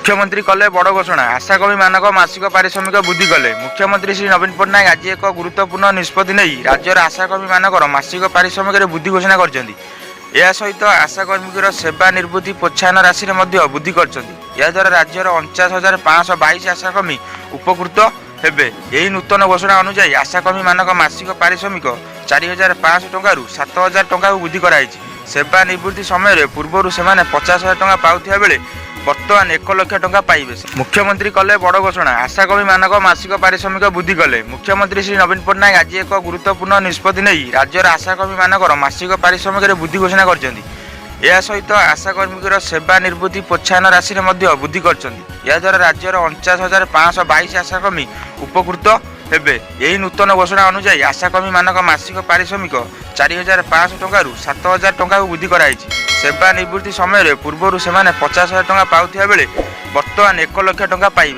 मुख्यमंत्री कले बड़ घोषणा आशाकर्मी मानक मासिक पारिश्रमिक वृद्धि कले। मुख्यमंत्री श्री नवीन पट्टनायक आज एक गुरुत्वपूर्ण निष्पत्ति नहीं राज्यर आशाकर्मी मानकर मासिक पारिश्रमिक वृद्धि घोषणा कर सहित आशाकर्मी सेवा निवृत्ति प्रोत्साहन राशि वृद्धि कर राज्यर 49,522 आशाकर्मी उपकृत हेबे। यही नूतन घोषणा अनुसार आशाकर्मी मानक मासिक पारिश्रमिक 4,500 टंका 7,000 टंका वृद्धि कराई। सेवा निवृत्ति समय पूर्व से 50,000 टंका पाउथिया बेले बर्तमान 1 लाख टंका पाइबे। मुख्यमंत्री कले बड़ घोषणा आशाकर्मी मानक मासिक पारिश्रमिक वृद्धि कले। मुख्यमंत्री श्री नवीन पट्टनायक आज एक गुरुत्वपूर्ण निष्पत्ति नहीं राज्यर आशाकर्मी मानकर मासिक पारिश्रमिक वृद्धि घोषणा कर सहित आशाकर्मी सेवा निवृत्ति प्रोत्साहन राशि वृद्धि कर राज्यर 49,522 आशाकर्मी उपकृत हेबे। यही नूतन घोषणा अनुसार आशाकर्मी मानक मासिक पारिश्रमिक 4,500 टंका 7,000 टंका वृद्धि कराई। सेवा निवृत्ति समय पूर्व से 50,000 टंका पाउथिया बेले बर्तमान 1 लाख टंका पाइबे।